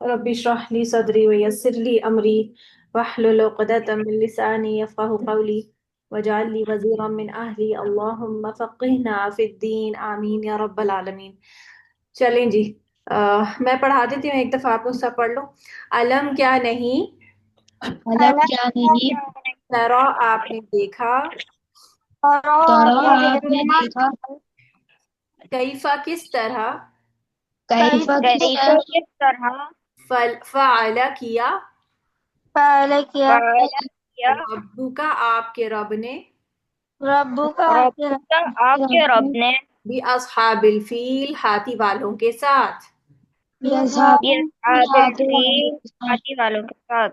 Rabbi इश्रह ली सदरी व यस्सिर ली अमरी वहलुल उक़दतम मिन लिसानी यफ़क़हू क़ौली वजअल ली वज़ीरम मिन अहली अल्लाहुम्मा फ़क़्हिना फ़िद्दीन आमीन या रब्बल आलमीन। चलें जी। मैं पढ़ा देती हूँ, एक दफ़ा आप लोग सब पढ़ लो। अलम क्या नहीं, अलम क्या नहीं, तरा आपने देखा, तरा आपने देखा, कैफ़ा किस तरह, कैफा किस कैफा तरह, किस तरह, फ़अला किया, पहले किया, पहला किया, रब्बुका आपके रब ने, रब्बुका आपके रब्बुका आपके रब ने, बी अस्हाबिल फील हाथी वालों के साथ। ये आबिल फील हाथी वालों के साथ।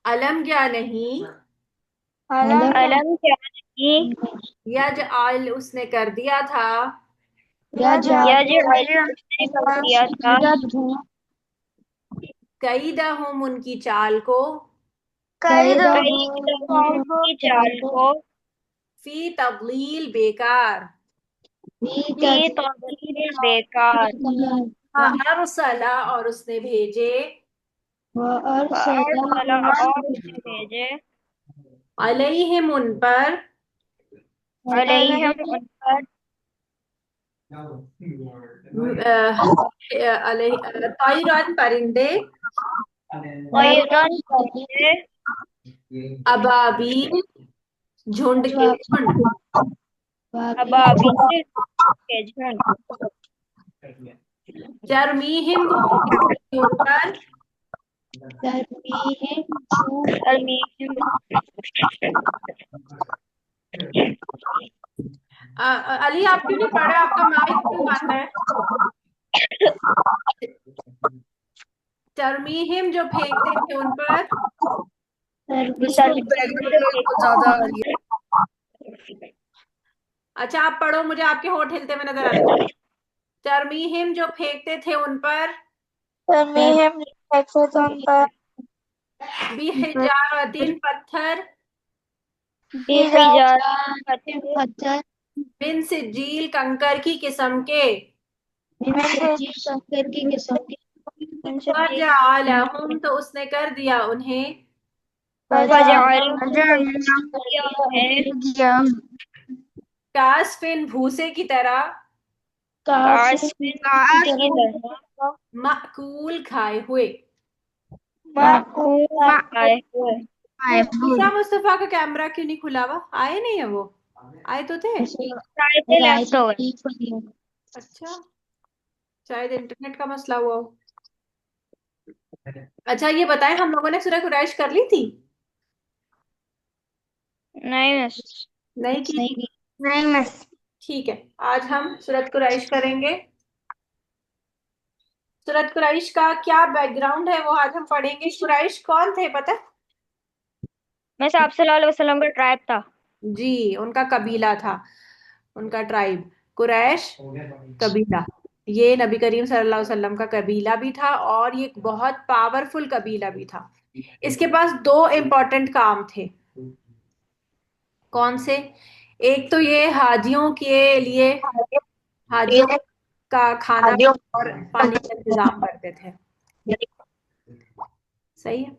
अलम क्या नहीं, अलम क्या नहीं, यजअल उसने कर दिया था, यजअल उसने कर दिया था, कैदहुम उनकी चाल को, कई दफा की चाल को, फी तदलील बेकार, फी तदलील बेकार, व अरसला और उसने भेजे, फअरसला और उसने भेजे, अलैहिम उन पर, अलैहिम उन पर, तैरन परिंदे, तैरन परिंदे, अबाबील झुंड के झुंड, अबाबील के झुंड, तरमीहिम उन पर, तरमीहिम। अली आप क्यों नहीं पढ़ रहे, आपका माइक क्यों बंद है। तरमीहिम जो फेंकते थे उन पर, तरमीहिम जो ज्यादा आ फेंकते रही है। अच्छा आप पढ़ो, मुझे आपके होंठ हिलते हुए नजर आने चाहिए। तरमीहिम जो फेंकते थे उन पर, तरमीहिम जो फेंकते थे उन पर, बिहिजारतिन पत्थर, बिहिजारतिन पत्थर, पत्थर, बिन सिज्जील कंकर की किस्म के, शक्कर की किस्म के, फजअलहुम तो उसने कर दिया उन्हें, फजअलहुम किया उन्हें, कासफिन भूसे की तरह, कासिम की कासिफ की तरह, तरह, माकूल खाए हुए। माकूल खाए हुए। वो ईसा मुस्तफा का कैमरा क्यों नहीं खुला हुआ, आए नहीं है वो, आए तो थे। सारे थे लेफ्ट ओवर। अच्छा, शायद इंटरनेट का मसला हुआ हो। अच्छा ये बताएं, हम लोगों ने सूरह कुरैश कर ली थी, नहीं मिस, नहीं की थी। नहीं मिस। ठीक है, आज हम सूरत कुरैश करेंगे। सूरत कुरैश का क्या बैकग्राउंड है वो आज हम पढ़ेंगे। कुरैश कौन थे पता है? मिस आप सल्लल्लाहु अलैहि वसल्लम का ट्राइब था। जी, उनका कबीला था, उनका ट्राइब। कुरैश कबीला, ये नबी करीम सल्लल्लाहु अलैहि वसल्लम का कबीला भी था और ये एक बहुत पावरफुल कबीला भी था। इसके पास दो इम्पोर्टेंट काम थे। कौन से? एक तो ये हाजियों के लिए, हाजियों का खाना और पानी का इंतजाम करते थे। सही है,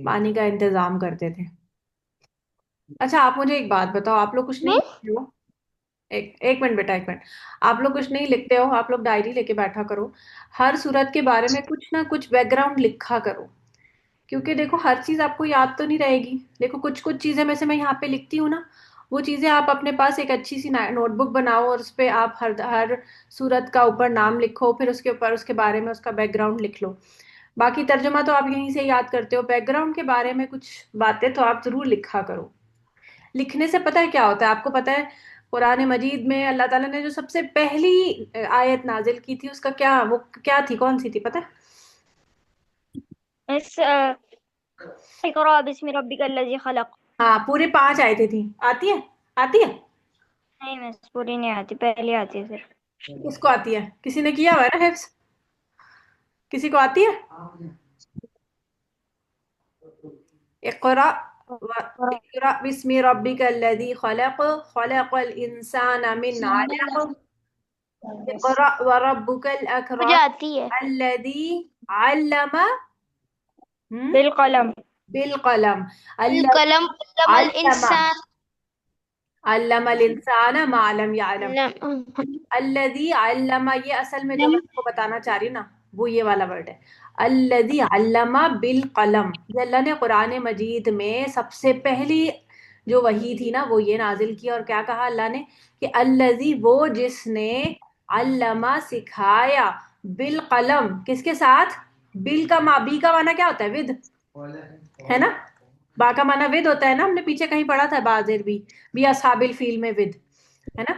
पानी का इंतजाम करते थे। अच्छा आप मुझे एक बात बताओ, आप लोग कुछ नहीं लिखते हो? एक एक मिनट बेटा, एक मिनट। आप लोग कुछ नहीं लिखते हो, आप लोग डायरी लेके बैठा करो। हर सूरत के बारे में कुछ ना कुछ बैकग्राउंड लिखा करो, क्योंकि देखो हर चीज आपको याद तो नहीं रहेगी। देखो कुछ कुछ चीजें में से मैं यहाँ पे लिखती हूँ ना, वो चीजें आप अपने पास एक अच्छी सी नोटबुक बनाओ और उस पे आप हर हर सूरत का ऊपर नाम लिखो, फिर उसके ऊपर उसके बारे में उसका बैकग्राउंड लिख लो। बाकी तर्जुमा तो आप यहीं से याद करते हो, बैकग्राउंड के बारे में कुछ बातें तो आप जरूर लिखा करो। लिखने से पता है क्या होता है, आपको पता है कुरान मजीद में अल्लाह ताला ने जो सबसे पहली आयत नाजिल की थी उसका क्या, वो क्या थी, कौन सी थी पता है? मिस इक़रा बिस्मि रब्बिकल्लज़ी खलक़। हाँ, पूरे 5 आयतें थी। आती है? आती है? नहीं मिस पूरी नहीं आती, पहली आती है सिर्फ। किसको आती है? किसी ने किया हुआ है ना हिफ्स? किसी को आती है? इक़रा इक़रा बिस्मि रब्बिकल्लज़ी खलक़, खलक़ल इंसाना मिन अलक़, Yes. इक़रा व रब्बुकल मुझे अकरम आती है। अल्लज़ी अल्लमा हम्म बिलकलम। बिल कलम। अल्लज़ी कलम कलम अल अल्लमा इंसान। अल्लमल इंसाना मा लम यअलम। अल्लज़ी अल्लमा, ये असल में जो मैं आपको बताना चाह रही हूँ ना, वो ये वाला वर्ड है। अल्लज़ी अल्लमा बिल कलम। ये अल्लाह ने कुरान मजीद में सबसे पहली जो वही थी ना, वो ये नाजिल की, और क्या कहा अल्लाह ने कि अल्लज़ी, वो जिसने अल्लमा सिखाया बिल कलम, किसके साथ? बिल का मा, बी का माना क्या होता है? विद, है ना? बा का माना विद होता है ना, हमने पीछे कहीं पढ़ा था बाजिर भी असहाबिल फील में विद, है ना?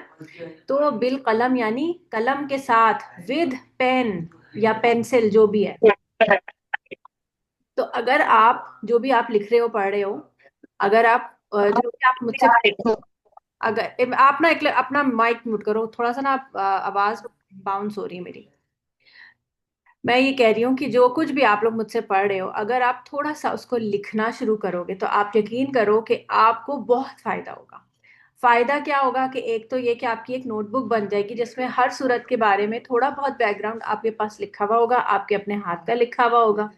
तो बिल कलम यानी कलम के साथ, विद पेन या पेंसिल जो भी है। तो अगर आप जो भी आप लिख रहे हो, पढ़ रहे हो, अगर आप जो भी आप मुझसे, अगर आप ना अपना माइक म्यूट करो थोड़ा सा ना, आप आवाज बाउंस हो रही है मेरी। मैं ये कह रही हूँ कि जो कुछ भी आप लोग मुझसे पढ़ रहे हो, अगर आप थोड़ा सा उसको लिखना शुरू करोगे तो आप यकीन करो कि आपको बहुत फायदा होगा। फायदा क्या होगा कि एक तो ये कि आपकी एक नोटबुक बन जाएगी जिसमें हर सूरत के बारे में थोड़ा बहुत बैकग्राउंड आपके पास लिखा हुआ होगा, आपके अपने हाथ का लिखा हुआ होगा।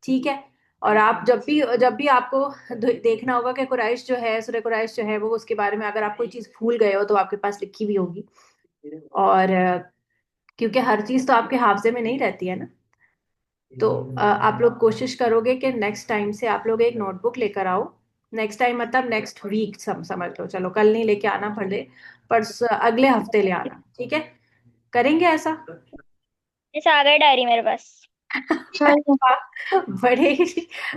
ठीक है। और आप जब भी आपको देखना होगा कि कुरैश जो है, सूरह कुरैश जो है, वो उसके बारे में अगर आप कोई चीज भूल गए हो तो आपके पास लिखी हुई होगी। और क्योंकि हर चीज तो आपके हाफ्जे में नहीं रहती है ना, तो आप लोग कोशिश करोगे कि नेक्स्ट टाइम से आप लोग एक नोटबुक लेकर आओ। नेक्स्ट टाइम मतलब नेक्स्ट वीक, समझ लो, चलो कल नहीं लेके आना भले, पर अगले हफ्ते ले आना, ठीक है? करेंगे ऐसा? इस आ गई डायरी मेरे पास। चलो। बड़े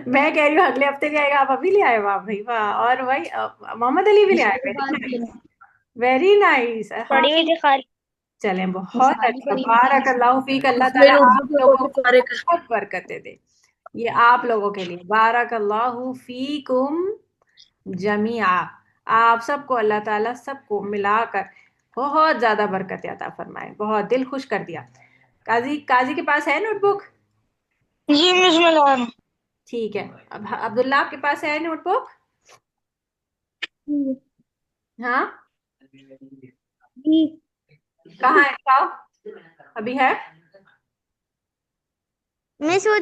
मैं कह रही हूँ अगले हफ्ते ले आएगा, आप अभी ले आए? वाह भाई वाह। और भाई मोहम्मद अली भी ले आए। इसके वेरी बाद नाइस, देना। Very nice. हाँ, पड़ी हुई थी खाली। चलें, बहुत सारी अच्छा, पड़ी हुई थी बारक इसमें। अल्लाह फीक, अल्लाह इसमें ताला नोटबुक आप में लोगों बहुत को सारे बहुत बरकतें दे। ये आप लोगों के लिए, बारक अल्लाहु फीकुम जमीआ, आप सबको अल्लाह ताला सबको मिलाकर बहुत ज्यादा बरकत अता फरमाए। बहुत दिल खुश कर दिया। काजी, काजी के पास है नोटबुक? जी बिस्मिल्लाह। ठीक है। अब अब्दुल्ला आपके पास है नोटबुक? हाँ, जी। कहाँ है, बताओ। अभी है? मिस वो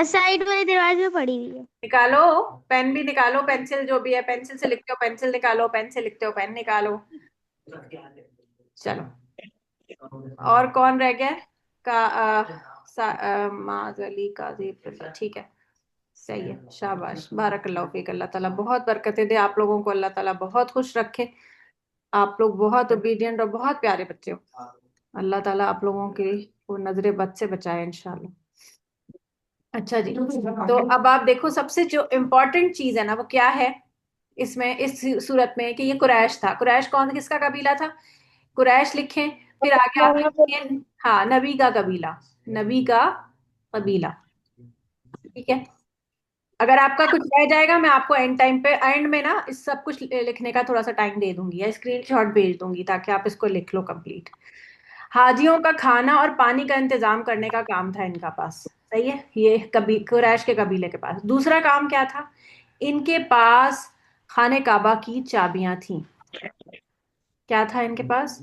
साइड वाले दरवाजे में पड़ी हुई है। निकालो, पेन भी निकालो, पेंसिल जो भी है, पेंसिल से लिखते हो पेंसिल निकालो, पेन से लिखते हो पेन निकालो। चलो, और कौन रह गया? माज अली, काजी, अब्दुल्ला, ठीक है। सही है, शाबाश, बारक अल्लाह फीक। अल्लाह ताला बहुत बरकतें दे आप लोगों को, अल्लाह ताला बहुत खुश रखे। आप लोग बहुत ओबीडियंट और बहुत प्यारे बच्चे हो। अल्लाह ताला आप लोगों की वो नजरे बद से बचाए इंशाल्लाह। अच्छा जी, तो अब आप देखो, सबसे जो इम्पोर्टेंट चीज है ना, वो क्या है इसमें, इस सूरत में, कि ये कुरैश था। कुरैश कौन, किसका कबीला था? कुरैश लिखें, फिर आगे आप लिखिए, हाँ, नबी का कबीला, नबी का कबीला। ठीक है। अगर आपका कुछ रह जाएगा, मैं आपको एंड टाइम पे, एंड में ना, इस सब कुछ लिखने का थोड़ा सा टाइम दे दूंगी या स्क्रीनशॉट भेज दूंगी ताकि आप इसको लिख लो कंप्लीट। हाजियों का खाना और पानी का इंतजाम करने का काम था इनका पास। सही है, ये कभी कुरैश के कबीले के पास। दूसरा काम क्या था? इनके पास खाने काबा की चाबियां थी। क्या था इनके पास?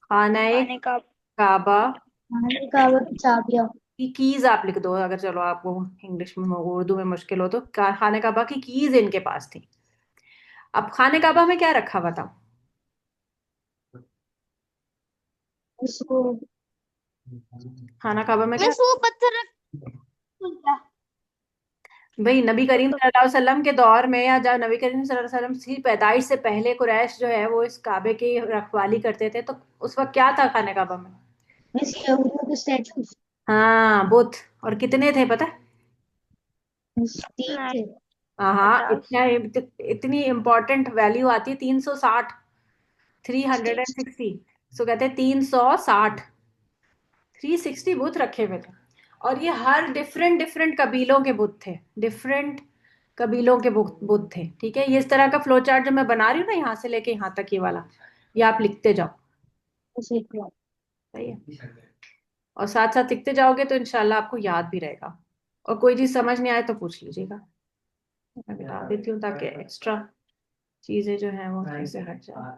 खाना खाने का। काबा खाने का वक्त चाबिया। की कीज आप लिख दो, अगर चलो आपको इंग्लिश में, उर्दू में मुश्किल हो तो, खाने काबा की कीज इनके पास थी। अब खाने काबा में क्या रखा हुआ था? उसको खाना काबा में क्या? मिस वो पत्थर रख। भाई नबी करीम सल्लल्लाहु अलैहि वसल्लम के दौर में, या जब नबी करीम सल्लल्लाहु अलैहि वसल्लम की पैदाइश से पहले कुरैश जो है वो इस काबे की रखवाली करते थे, तो उस वक्त क्या था खाने काबा में? मिस यहूदियों के स्टैचूज। हाँ, बुत। और कितने थे पता है? तीन थे। हाँ हाँ, 50। इतनी इंपॉर्टेंट वैल्यू आती है, 360, 360। सो कहते हैं 360, 360 बुत रखे हुए थे। और ये हर डिफरेंट डिफरेंट कबीलों के बुत थे, डिफरेंट कबीलों के बुत थे। ठीक है, ये इस तरह का फ्लो चार्ट जो मैं बना रही हूँ ना, यहाँ से लेके यहाँ तक, ये वाला, ये आप लिखते जाओ। उसे क्या। सही है। और साथ साथ लिखते जाओगे तो इंशाल्लाह आपको याद भी रहेगा। और कोई चीज समझ नहीं आए तो पूछ लीजिएगा, मैं बता देती हूँ ताकि एक्स्ट्रा चीजें जो हैं वो अच्छे से हट जाए।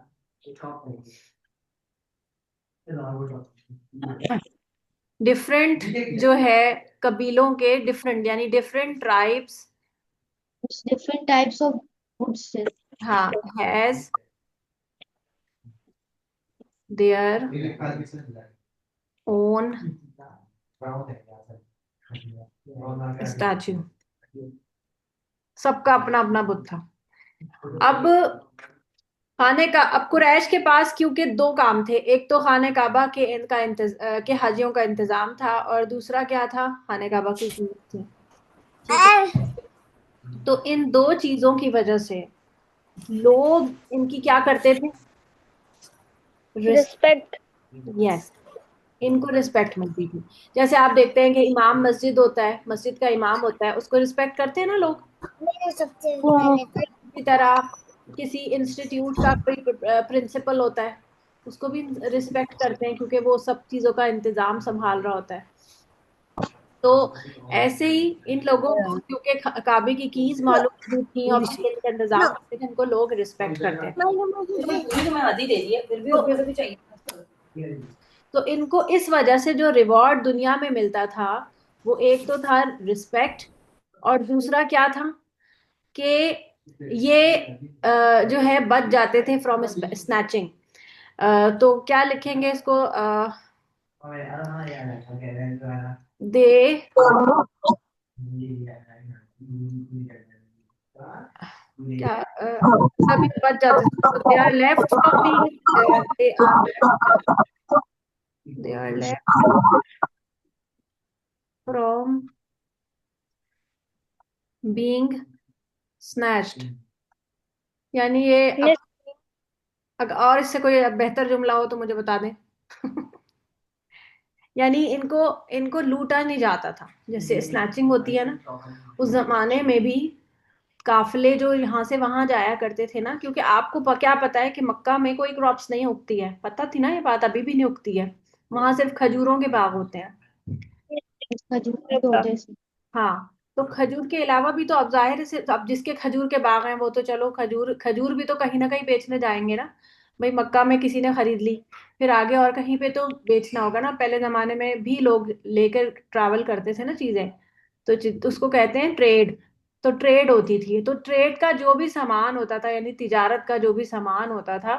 डिफरेंट जो है कबीलों के, डिफरेंट यानी different tribes, different types of woods. हाँ, हैज देयर ओन स्टैचू। सबका अपना अपना बुत था। अब अब कुरैश के पास क्योंकि दो काम थे, एक तो खाने काबा के के हाजियों का इंतजाम था, और दूसरा क्या था, खाने काबा की कीमत थी। ठीक है, तो इन दो चीजों की वजह से लोग इनकी क्या करते थे, रिस्पेक्ट। यस, इनको रिस्पेक्ट मिलती थी। जैसे आप देखते हैं कि इमाम मस्जिद होता है, मस्जिद का इमाम होता है, उसको रिस्पेक्ट करते हैं ना लोग। सबसे हाँ, पहले तो इसी तरह किसी इंस्टीट्यूट का कोई प्रिंसिपल होता है, उसको भी रिस्पेक्ट करते हैं क्योंकि वो सब चीजों का इंतजाम संभाल रहा होता है। तो ऐसे ही इन लोगों को क्योंकि काबे की कीज मालूम थी और मस्जिद का इंतजाम करते थे, इनको लोग रिस्पेक्ट करते थे। तो इनको इस वजह से जो रिवॉर्ड दुनिया में मिलता था, वो एक तो था रिस्पेक्ट, और दूसरा क्या था कि ये जो है बच जाते थे फ्रॉम स्नैचिंग। तो क्या लिखेंगे इसको, दे क्या कभी बच जाते थे, they are left from being, they are left from being snatched, यानी ये और इससे कोई बेहतर जुमला हो तो मुझे बता दें। यानी इनको इनको लूटा नहीं जाता था, जैसे स्नैचिंग होती है ना, उस जमाने में भी काफिले जो यहाँ से वहां जाया करते थे ना, क्योंकि आपको क्या पता है कि मक्का में कोई क्रॉप्स नहीं उगती है, पता थी ना ये बात, अभी भी नहीं उगती है, वहां सिर्फ खजूरों के बाग होते हैं। खजूर के पौधे से। हाँ, तो खजूर के अलावा भी तो अब जाहिर है अब जिसके खजूर के बाग हैं वो तो चलो खजूर खजूर भी तो कहीं ना कहीं बेचने जाएंगे ना। भाई मक्का में किसी ने खरीद ली, फिर आगे और कहीं पे तो बेचना होगा ना, पहले जमाने में भी लोग लेकर ट्रैवल करते थे ना चीजें, तो उसको कहते हैं ट्रेड। तो ट्रेड होती थी, तो ट्रेड का जो भी सामान होता था, यानी तिजारत का जो भी सामान होता था,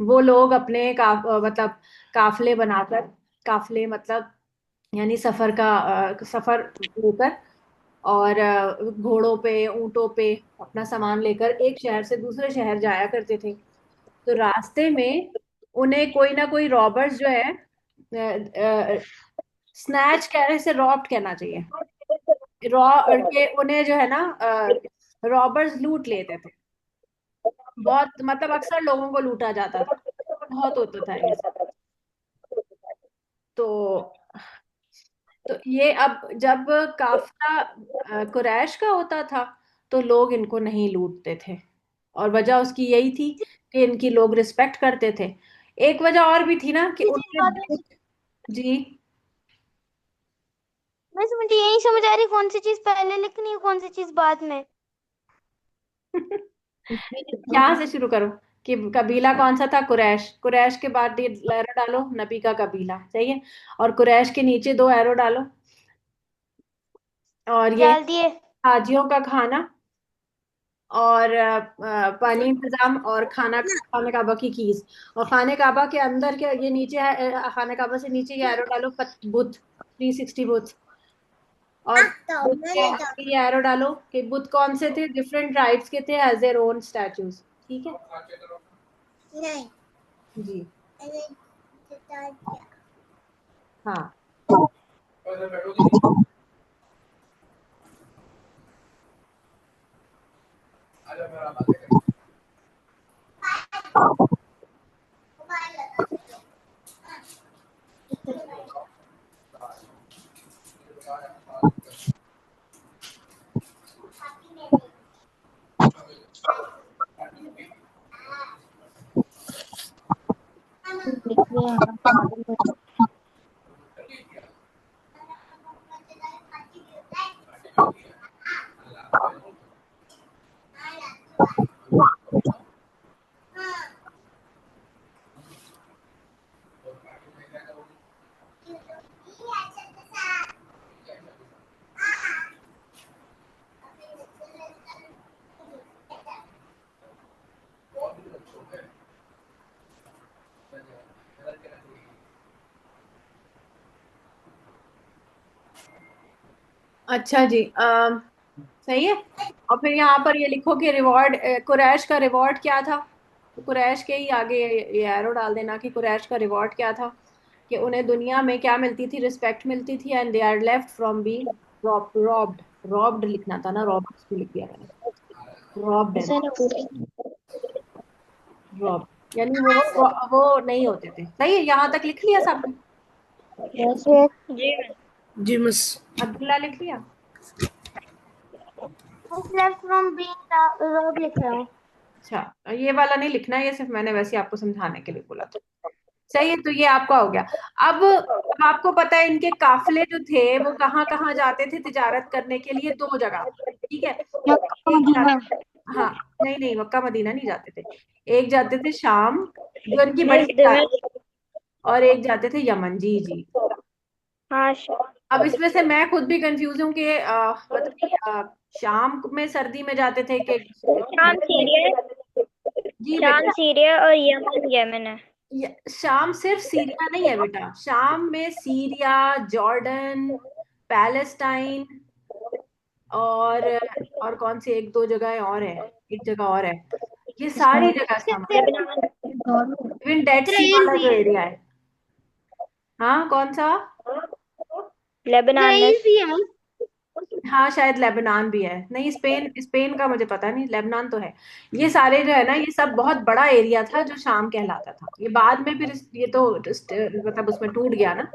वो लोग अपने मतलब काफले बनाकर, काफले मतलब यानी सफर का सफर लेकर, और घोड़ों पे ऊंटों पे अपना सामान लेकर एक शहर से दूसरे शहर जाया करते थे। तो रास्ते में उन्हें कोई ना कोई रॉबर्स जो है, स्नैच कहने से रॉब्ड कहना चाहिए, रॉ के उन्हें जो है ना रॉबर्स लूट लेते थे। बहुत मतलब अक्सर लोगों को लूटा जाता था, बहुत होता था ये सब। तो ये अब जब काफिला कुरैश का होता था, तो लोग इनको नहीं लूटते थे, और वजह उसकी यही थी कि इनकी लोग रिस्पेक्ट करते थे। एक वजह और भी थी ना कि मुझे उनके जी, मुझे यही समझ आ रही कौन सी चीज पहले लिखनी है कौन सी चीज बाद में। यहाँ से शुरू करो कि कबीला कौन सा था, कुरैश, कुरैश के बाद ये एरो डालो नबी का कबीला, सही है, और कुरैश के नीचे दो एरो डालो, और ये डाल दिए। हाजियों का खाना, और पानी इंतजाम, और खाने काबा की कीज, और खाने काबा के अंदर के ये नीचे है, खाने काबा से नीचे ये एरो डालो बुत, 360 बुत, और बुत के आगे ये एरो डालो कि बुत कौन से थे, डिफरेंट ट्राइब्स के थे, एज देयर ओन स्टैचूज। ठीक है नहीं। जी, अरे, बता दिया। हाँ। लिख लिया हाँ। अच्छा जी, सही है। और फिर यहाँ पर ये लिखो कि रिवॉर्ड, कुरैश का रिवॉर्ड क्या था। तो कुरैश के ही आगे ये एरो डाल देना कि कुरैश का रिवॉर्ड क्या था, कि उन्हें दुनिया में क्या मिलती थी, रिस्पेक्ट मिलती थी, and they are left from being robbed. Robbed लिखना था ना, रॉब्ड लिख दिया मैंने। रॉब्ड है, ऐसे ना बोले। रॉब्ड यानी वो नहीं होते थे। सही है, यहाँ तक लिख लिया सबने। यस। जी मैम। जी मिस। अब्दुल्ला लिख लिया। लेफ्ट फ्रॉम बीइंग रोब लिख रहा हूँ। अच्छा, ये वाला नहीं लिखना, ये सिर्फ मैंने वैसे ही आपको समझाने के लिए बोला था। सही है, तो ये आपका हो गया। अब आपको पता है इनके काफिले जो थे वो कहाँ कहाँ जाते थे तिजारत करने के लिए, दो जगह। ठीक है, मक्का एक मदीना। जाते, हाँ, नहीं नहीं, मक्का मदीना नहीं जाते थे। एक जाते थे शाम, जो इनकी बड़ी मिस तिजारत, मिस और एक जाते थे यमन। जी जी। हाँ अब इसमें से मैं खुद भी कंफ्यूज हूँ कि बताइए, शाम में सर्दी में जाते थे कि शाम ठंड में। सीरिया। जी शाम बेटा, सीरिया और यमन यमन है। शाम सिर्फ सीरिया नहीं है बेटा, शाम में सीरिया, जॉर्डन, पैलेस्टाइन, और और कौन सी एक दो जगह और है, एक जगह और है, ये सारी जगह शामिल है। लेबनान। इवन डेड सी इसराइल वाला भी जो है। एरिया है। हाँ, कौन सा। Lebanon Israel miss. भी है। हाँ, शायद लेबनान भी है, नहीं स्पेन, स्पेन का मुझे पता नहीं, लेबनान तो है। ये सारे जो है ना, ये सब बहुत बड़ा एरिया था जो शाम कहलाता था। ये बाद में फिर ये तो मतलब उसमें टूट गया ना।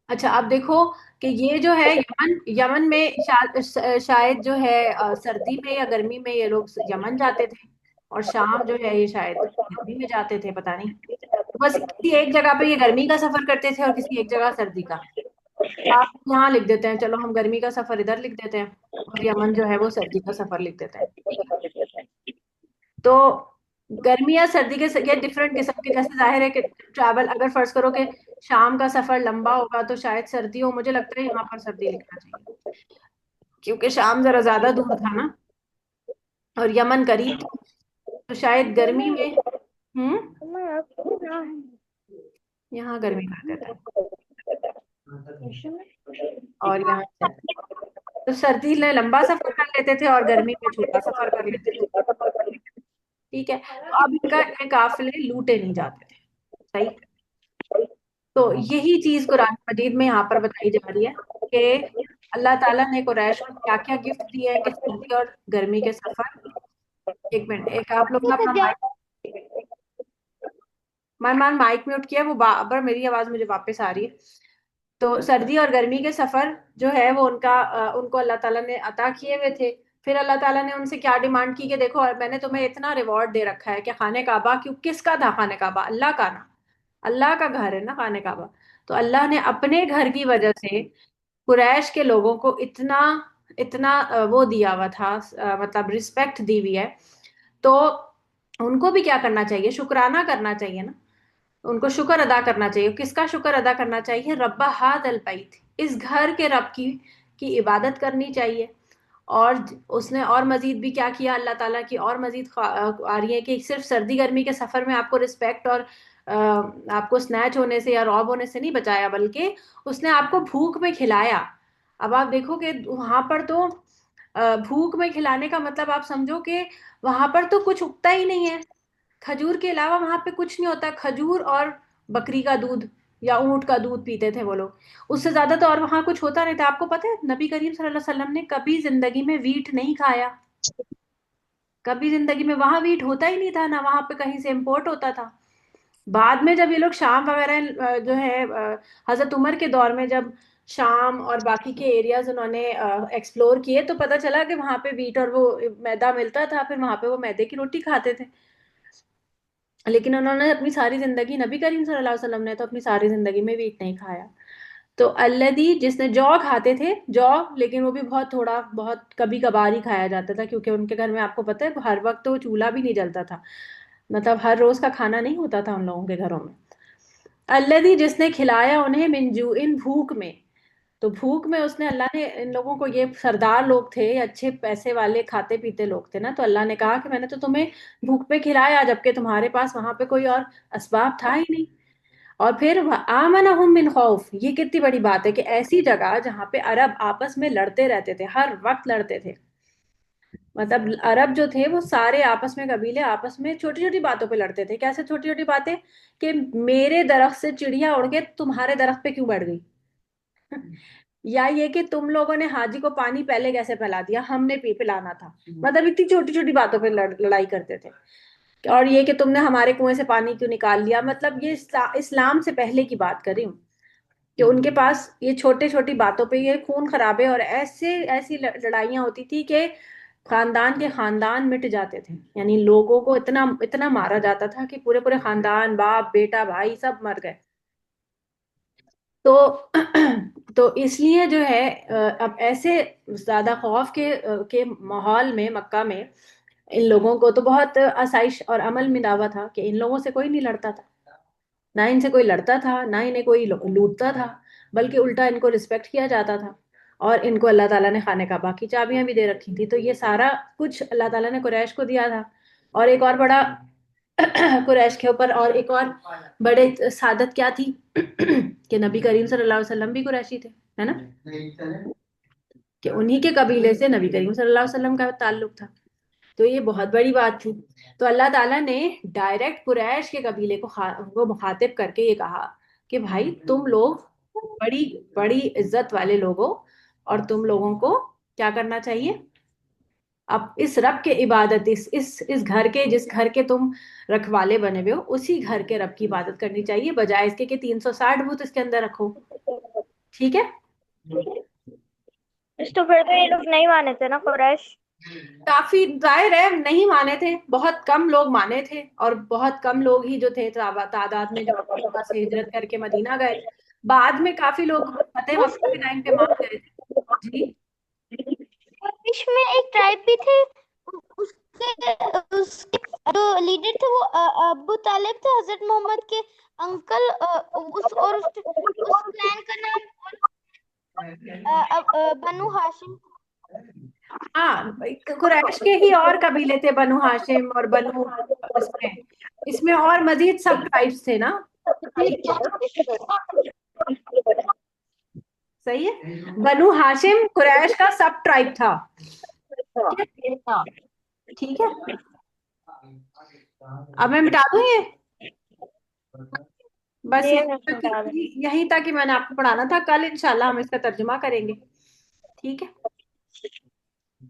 अच्छा, अब देखो कि ये जो है यमन, यमन में शायद जो है सर्दी में या गर्मी में ये लोग यमन जाते थे, और शाम जो है ये शायद गर्मी में जाते थे, पता नहीं। तो बस किसी एक जगह पे ये गर्मी का सफर करते थे और किसी एक जगह सर्दी का। आप यहाँ लिख देते हैं, चलो हम गर्मी का सफर इधर लिख देते हैं, और यमन जो है वो सर्दी का सफर लिख देते हैं। ठीक है, तो गर्मी या सर्दी के ये डिफरेंट किस्म के, जैसे जाहिर है कि ट्रैवल, अगर फर्ज करो कि शाम का सफर लंबा होगा तो शायद सर्दी हो, मुझे लगता है यहाँ पर सर्दी लिखना चाहिए, क्योंकि शाम जरा ज्यादा दूर था ना और यमन करीब था। तो शायद गर्मी में, यहाँ गर्मी कर देते हैं, और यहाँ तो सर्दी में लंबा सफर कर लेते थे और गर्मी में छोटा सफर कर लेते थे। ठीक है, तो अब इनका ये काफिले लूटे नहीं जाते थे। सही। तो यही चीज कुरान मजीद में यहाँ पर बताई जा रही है कि अल्लाह ताला ने कुरैश को क्या क्या गिफ्ट दिए हैं कि सर्दी और गर्मी के सफर। एक मिनट, एक आप लोग ना अपना माइक, मेहमान माइक म्यूट किया, वो बार मेरी आवाज मुझे वापस आ रही है। तो सर्दी और गर्मी के सफर जो है वो उनको अल्लाह ताला ने अता किए हुए थे। फिर अल्लाह ताला ने उनसे क्या डिमांड की कि देखो मैंने तुम्हें इतना रिवॉर्ड दे रखा है कि खाने काबा, क्यों, किसका था खाने काबा, अल्लाह का ना, अल्लाह का घर है ना खाने काबा। तो अल्लाह ने अपने घर की वजह से कुरैश के लोगों को इतना इतना वो दिया हुआ था, मतलब रिस्पेक्ट दी हुई है। तो उनको भी क्या करना चाहिए, शुक्राना करना चाहिए ना, उनको शुक्र अदा करना चाहिए। किसका शुक्र अदा करना चाहिए, रब्बा हादल बैत, इस घर के रब की इबादत करनी चाहिए। और उसने और मजीद भी क्या किया, अल्लाह ताला की और मजीद आ रही है कि सिर्फ सर्दी गर्मी के सफर में आपको रिस्पेक्ट और आपको स्नैच होने से या रॉब होने से नहीं बचाया, बल्कि उसने आपको भूख में खिलाया। अब आप देखो कि वहां पर तो भूख में खिलाने का मतलब आप समझो कि वहां पर तो कुछ उगता ही नहीं है, खजूर के अलावा वहां पे कुछ नहीं होता, खजूर और बकरी का दूध या ऊंट का दूध पीते थे वो लोग, उससे ज्यादा तो और वहां कुछ होता नहीं था। आपको पता है नबी करीम सल्लल्लाहु अलैहि वसल्लम ने कभी जिंदगी में वीट नहीं खाया, कभी जिंदगी में वहां वीट होता ही नहीं था ना, वहां पे कहीं से इम्पोर्ट होता था। बाद में जब ये लोग शाम वगैरह जो है हजरत उमर के दौर में जब शाम और बाकी के एरियाज उन्होंने एक्सप्लोर किए, तो पता चला कि वहां पे वीट और वो मैदा मिलता था, फिर वहां पे वो मैदे की रोटी खाते थे। लेकिन उन्होंने अपनी सारी जिंदगी, नबी करीम सल्लल्लाहु अलैहि वसल्लम ने तो अपनी सारी जिंदगी में वीट नहीं खाया। तो अल्लदी, जिसने जौ खाते थे, जौ, लेकिन वो भी बहुत थोड़ा, बहुत कभी कभार ही खाया जाता था, क्योंकि उनके घर में आपको पता है हर वक्त तो चूल्हा भी नहीं जलता था, मतलब हर रोज का खाना नहीं होता था उन लोगों के घरों में। अल्लदी, जिसने खिलाया उन्हें मिंजू इन भूख में, तो भूख में उसने, अल्लाह ने इन लोगों को, ये सरदार लोग थे, अच्छे पैसे वाले खाते पीते लोग थे ना, तो अल्लाह ने कहा कि मैंने तो तुम्हें भूख पे खिलाया, जबकि तुम्हारे पास वहां पे कोई और असबाब था ही नहीं। और फिर आमनहुम मिन खौफ, ये कितनी बड़ी बात है कि ऐसी जगह जहां पे अरब आपस में लड़ते रहते थे, हर वक्त लड़ते थे। मतलब अरब जो थे वो सारे आपस में, कबीले आपस में छोटी छोटी बातों पे लड़ते थे। कैसे छोटी छोटी बातें? कि मेरे दरख्त से चिड़िया उड़ के तुम्हारे दरख्त पे क्यों बैठ गई, या ये कि तुम लोगों ने हाजी को पानी पहले कैसे पिला दिया, हमने पिलाना था। मतलब इतनी छोटी छोटी बातों पे लड़ाई करते थे। और ये कि तुमने हमारे कुएं से पानी क्यों निकाल लिया। मतलब ये इस्लाम से पहले की बात कर रही हूँ कि उनके पास ये छोटे छोटी बातों पे ये खून खराबे और ऐसे ऐसी लड़ाइयाँ होती थी कि खानदान के खानदान मिट जाते थे। यानी लोगों को इतना इतना मारा जाता था कि पूरे पूरे खानदान, बाप बेटा भाई सब मर गए। तो तो इसलिए जो है अब ऐसे ज्यादा खौफ के माहौल में मक्का में इन लोगों को तो बहुत आसाइश और अमल में दावा था कि इन लोगों से कोई नहीं लड़ता था। ना इनसे कोई लड़ता था, ना इन्हें कोई लूटता था, बल्कि उल्टा इनको रिस्पेक्ट किया जाता था। और इनको अल्लाह ताला ने खाने काबा की चाबियां भी दे रखी थी। तो ये सारा कुछ अल्लाह ताला ने कुरैश को दिया था। और एक और बड़ा कुरैश के ऊपर और एक और बड़े सादत क्या थी कि नबी करीम सल्लल्लाहु अलैहि वसल्लम भी कुरैशी थे, है ना? कि उन्हीं के कबीले से नबी करीम सल्लल्लाहु अलैहि वसल्लम का ताल्लुक था। तो ये बहुत बड़ी बात थी। तो अल्लाह ताला ने डायरेक्ट कुरैश के कबीले को मुखातिब करके ये कहा कि भाई तुम लोग बड़ी बड़ी इज्जत वाले लोग हो, और तुम लोगों को क्या करना चाहिए? अब इस रब के इबादत, इस घर के, जिस घर के तुम रखवाले बने हुए हो, उसी घर के रब की इबादत करनी चाहिए, बजाय इसके कि 360 भूत इसके अंदर रखो। ठीक है? तो फिर तो ये लोग नहीं माने थे ना कुरैश। काफी जाहिर है नहीं माने थे, बहुत कम लोग माने थे, और बहुत कम लोग ही जो थे तादाद में जो वहां से हिजरत करके मदीना गए। बाद में काफी लोग फतेह उस मक्का के टाइम पे मान गए थे। जी। देश में एक ट्राइब भी थे। उसके जो लीडर थे वो अबू तालिब थे, हजरत मोहम्मद के अंकल। उस क्लैन का नाम बनु हाशिम। हाँ, कुरैश के ही और कबीले थे, बनु हाशिम और बनु, इसमें इसमें और मजीद सब ट्राइब्स थे ना। सही है, बनु हाशिम कुरैश का सब ट्राइब था। ठीक है? ठीक है। अब मैं मिटा दूं ये? बस ये यहीं मैं तक समझा दूँ। यहीं तक ही मैंने आपको पढ़ाना था। कल इंशाल्लाह हम इसका तर्जुमा करेंगे। ठीक है?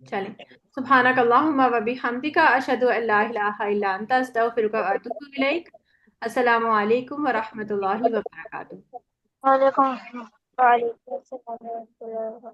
चलें। सुब्हानक अल्लाहुम्मा व बिहम्दिका अशहदु अल्ला इलाहा इल्ला अंता अस्तगफिरुका व अतूबु इलैक। अस्सलामु अलैकुम व रहमतुल्लाहि व बरकातुहू। वालेकुम अस्सलाम। वालेकुम अस्सलाम।